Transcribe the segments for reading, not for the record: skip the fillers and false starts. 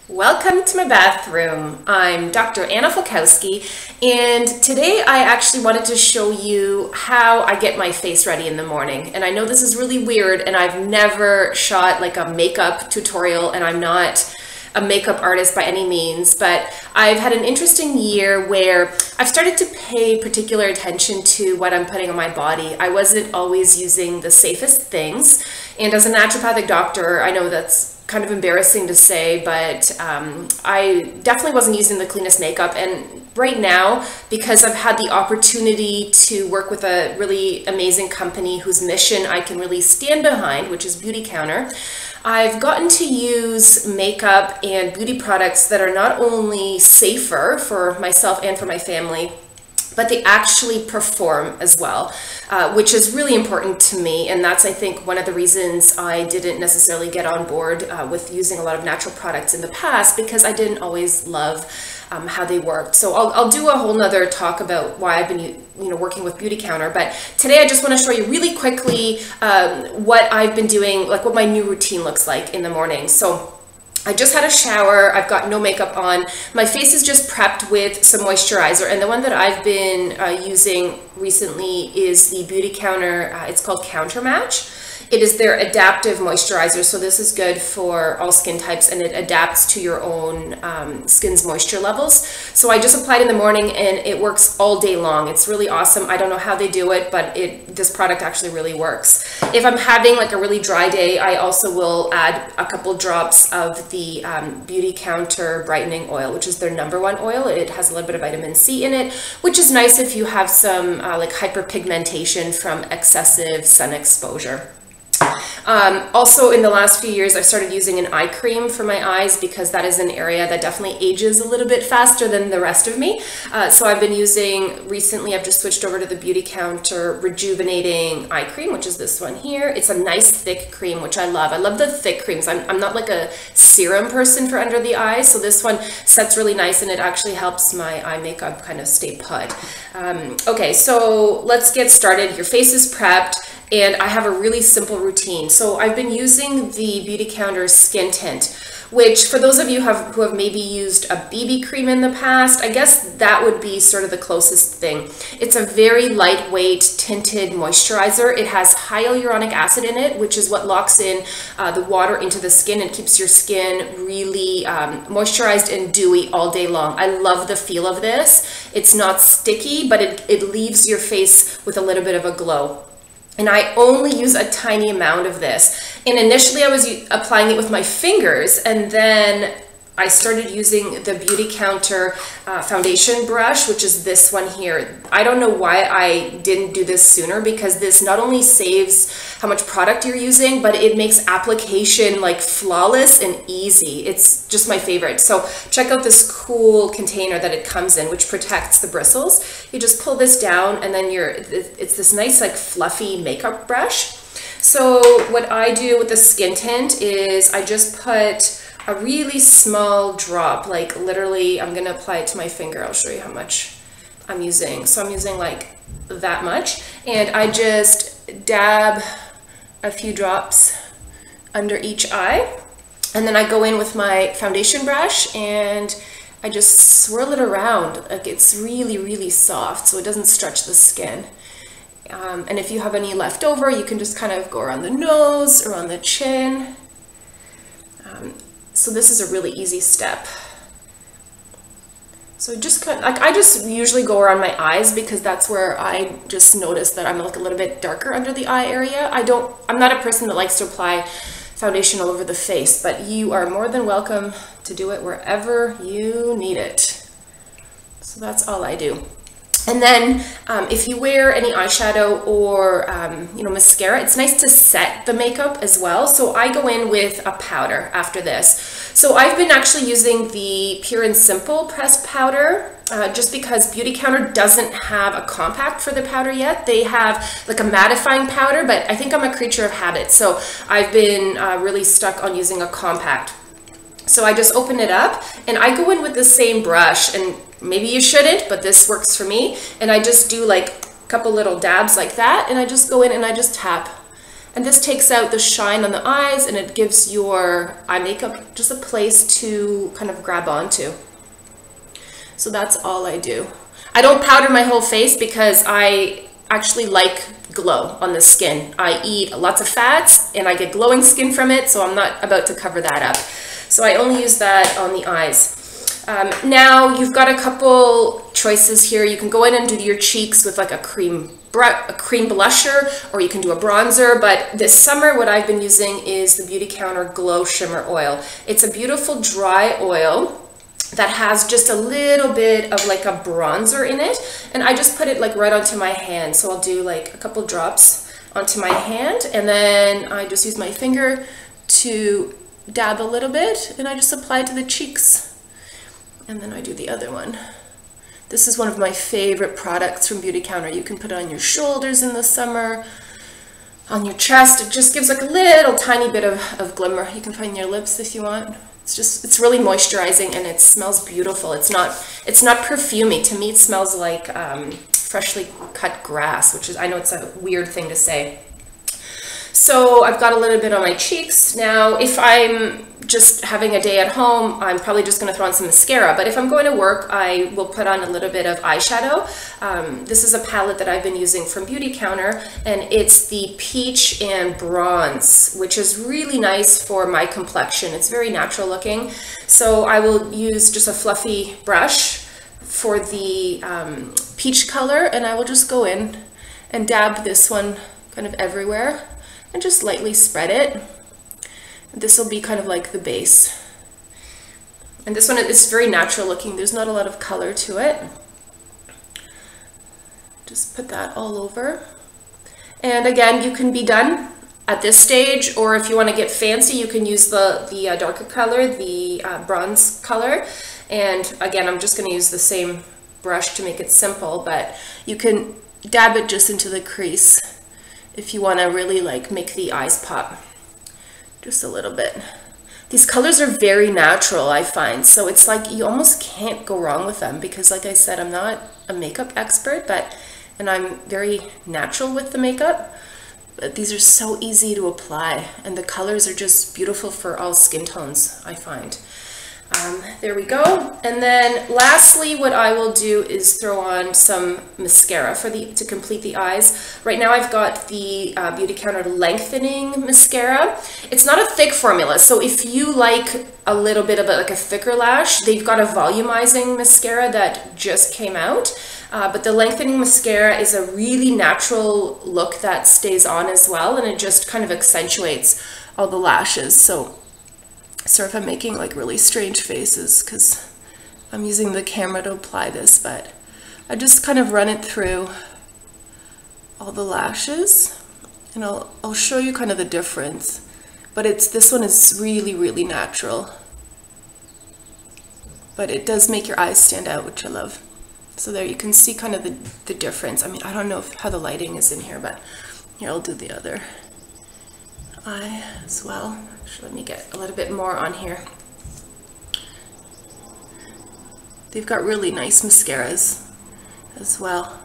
Welcome to my bathroom. I'm Dr. Anna Fulkowski, and today I actually wanted to show you how I get my face ready in the morning. And I know this is really weird, and I've never shot like a makeup tutorial, and I'm not a makeup artist by any means, but I've had an interesting year where I've started to pay particular attention to what I'm putting on my body. I wasn't always using the safest things, and as a naturopathic doctor, I know that's kind of embarrassing to say, but I definitely wasn't using the cleanest makeup. And right now, because I've had the opportunity to work with a really amazing company whose mission I can really stand behind, which is Beautycounter, I've gotten to use makeup and beauty products that are not only safer for myself and for my family, but they actually perform as well, which is really important to me. And that's, I think, one of the reasons I didn't necessarily get on board with using a lot of natural products in the past, because I didn't always love how they worked. So I'll do a whole nother talk about why I've been working with Beautycounter. But today I just want to show you really quickly what I've been doing, like what my new routine looks like in the morning. So I just had a shower. I've got no makeup on. My face is just prepped with some moisturizer, and the one that I've been using recently is the Beautycounter, it's called Countermatch. It is their adaptive moisturizer, so this is good for all skin types, and it adapts to your own skin's moisture levels. So I just applied in the morning, and it works all day long. It's really awesome. I don't know how they do it, but this product actually really works. If I'm having like a really dry day, I also will add a couple drops of the Beautycounter Brightening Oil, which is their #1 oil. It has a little bit of vitamin C in it, which is nice if you have some like hyperpigmentation from excessive sun exposure. Also, in the last few years, I've started using an eye cream for my eyes, because that is an area that definitely ages a little bit faster than the rest of me. So I've been using, recently I've just switched over to the Beautycounter Rejuvenating Eye Cream, which is this one here. It's a nice thick cream, which I love. I love the thick creams. I'm not like a serum person for under the eyes, so this one sets really nice, and it actually helps my eye makeup kind of stay put. Okay, so let's get started. Your face is prepped, and I have a really simple routine. So I've been using the Beautycounter Skin Tint, which for those of you who have maybe used a BB cream in the past, I guess that would be sort of the closest thing. It's a very lightweight tinted moisturizer. It has hyaluronic acid in it, which is what locks in the water into the skin and keeps your skin really moisturized and dewy all day long. I love the feel of this. It's not sticky, but it leaves your face with a little bit of a glow. And I only use a tiny amount of this. And initially I was applying it with my fingers, and then I started using the Beautycounter foundation brush, which is this one here. I don't know why I didn't do this sooner, because this not only saves how much product you're using, but it makes application like flawless and easy. It's just my favorite. So check out this cool container that it comes in, which protects the bristles. You just pull this down, and then it's this nice like fluffy makeup brush. So what I do with the skin tint is I just put a really small drop, like literally I'm gonna apply it to my finger. I'll show you how much I'm using. So I'm using like that much, and I just dab a few drops under each eye, and then I go in with my foundation brush and I just swirl it around. Like, it's really, really soft, so it doesn't stretch the skin. And if you have any left over, you can just kind of go around the nose, around the chin. So this is a really easy step. So just kind of, like, I just usually go around my eyes, because that's where I just notice that I'm like a little bit darker under the eye area. I'm not a person that likes to apply foundation all over the face, but you are more than welcome to do it wherever you need it. So that's all I do. And then if you wear any eyeshadow or mascara, it's nice to set the makeup as well. So I go in with a powder after this. So I've been actually using the Pure&Simple pressed powder, just because Beautycounter doesn't have a compact for the powder yet. They have like a mattifying powder, but I think I'm a creature of habit. So I've been really stuck on using a compact. So I just open it up, and I go in with the same brush, and maybe you shouldn't, but this works for me. And I just do like a couple little dabs like that, and I just go in and I just tap. And this takes out the shine on the eyes, and it gives your eye makeup just a place to kind of grab onto. So that's all I do. I don't powder my whole face because I actually like glow on the skin. I eat lots of fats and I get glowing skin from it, so I'm not about to cover that up. So I only use that on the eyes. Now you've got a couple choices here. You can go in and do your cheeks with like a cream blusher, or you can do a bronzer. But this summer what I've been using is the Beautycounter Glow Shimmer Oil. It's a beautiful dry oil that has just a little bit of like a bronzer in it, and I just put it like right onto my hand. So I'll do like a couple drops onto my hand, and then I just use my finger to dab a little bit, and I just apply it to the cheeks. And then I do the other one. This is one of my favorite products from Beautycounter. You can put it on your shoulders in the summer, on your chest. It just gives like a little tiny bit of glimmer. You can put it on your lips if you want. It's really moisturizing, and it smells beautiful. It's not perfumey. To me, it smells like freshly cut grass, which is, I know it's a weird thing to say. So I've got a little bit on my cheeks. Now, if I'm just having a day at home, I'm probably just going to throw on some mascara. But if I'm going to work, I will put on a little bit of eyeshadow. This is a palette that I've been using from Beautycounter, and it's the Peach and Bronze, which is really nice for my complexion. It's very natural looking. So I will use just a fluffy brush for the peach color, and I will just go in and dab this one kind of everywhere and just lightly spread it. This will be kind of like the base. And this one is very natural looking. There's not a lot of color to it. Just put that all over. And again, you can be done at this stage, or if you want to get fancy, you can use the darker color, the bronze color. And again, I'm just going to use the same brush to make it simple, but you can dab it just into the crease if you want to really like make the eyes pop. Just a little bit. These colors are very natural, I find, so it's like you almost can't go wrong with them, because like I said, I'm not a makeup expert, and I'm very natural with the makeup, but these are so easy to apply, and the colors are just beautiful for all skin tones, I find. There we go. And then lastly, what I will do is throw on some mascara to complete the eyes. Right now I've got the Beautycounter Lengthening Mascara. It's not a thick formula, so if you like a little bit of like a thicker lash, they've got a volumizing mascara that just came out. But the Lengthening Mascara is a really natural look that stays on as well, and it just kind of accentuates all the lashes. So sorry if I'm making like really strange faces because I'm using the camera to apply this, but I just kind of run it through all the lashes, and I'll show you kind of the difference. But this one is really, really natural, but it does make your eyes stand out, which I love. So there you can see kind of the difference. I mean, I don't know how the lighting is in here, but here, I'll do the other eye as well. Let me get a little bit more on here. They've got really nice mascaras as well.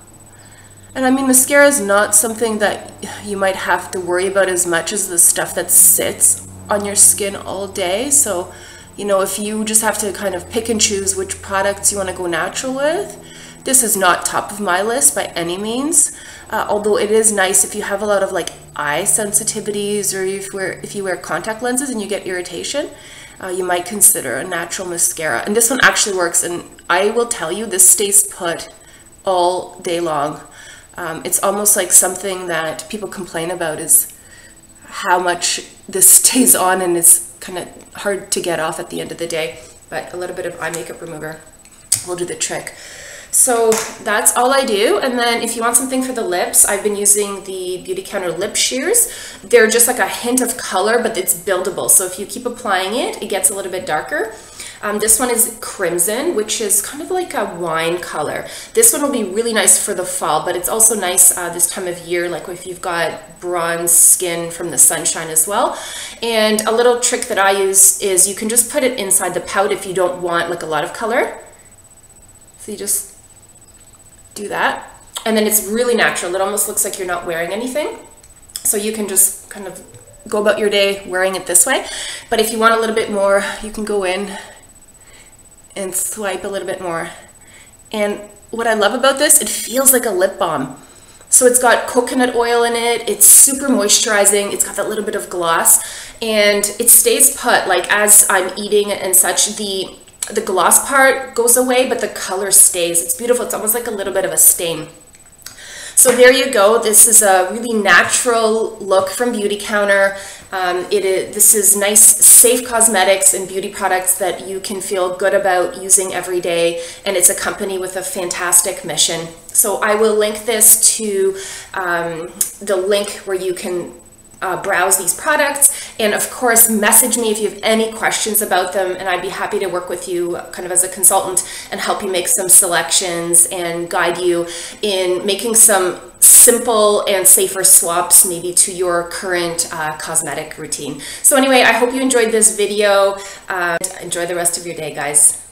And I mean, mascara is not something that you might have to worry about as much as the stuff that sits on your skin all day. So, you know, if you just have to kind of pick and choose which products you want to go natural with, this is not top of my list by any means. Although it is nice if you have a lot of like eye sensitivities, or if you wear contact lenses and you get irritation, you might consider a natural mascara. And this one actually works, and I will tell you, this stays put all day long. It's almost like something that people complain about is how much this stays on, and it's kind of hard to get off at the end of the day. But a little bit of eye makeup remover will do the trick. So that's all I do. And then if you want something for the lips, I've been using the Beautycounter lip shears. They're just like a hint of color, but it's buildable. So if you keep applying it, it gets a little bit darker. This one is Crimson, which is kind of like a wine color. This one will be really nice for the fall, but it's also nice this time of year, like if you've got bronze skin from the sunshine as well. And a little trick that I use is you can just put it inside the pout if you don't want like a lot of color. So you just do that, and then it's really natural. It almost looks like you're not wearing anything. So you can just kind of go about your day wearing it this way. But if you want a little bit more, you can go in and swipe a little bit more. And what I love about this, it feels like a lip balm. So it's got coconut oil in it, it's super moisturizing, it's got that little bit of gloss, and it stays put. Like as I'm eating and such, the gloss part goes away, but the color stays. It's beautiful. It's almost like a little bit of a stain. So there you go. This is a really natural look from Beautycounter. This is nice, safe cosmetics and beauty products that you can feel good about using every day, and it's a company with a fantastic mission. So I will link this to the link where you can browse these products, and of course message me if you have any questions about them, and I'd be happy to work with you kind of as a consultant and help you make some selections and guide you in making some simple and safer swaps maybe to your current cosmetic routine. So anyway, I hope you enjoyed this video. Enjoy the rest of your day, guys.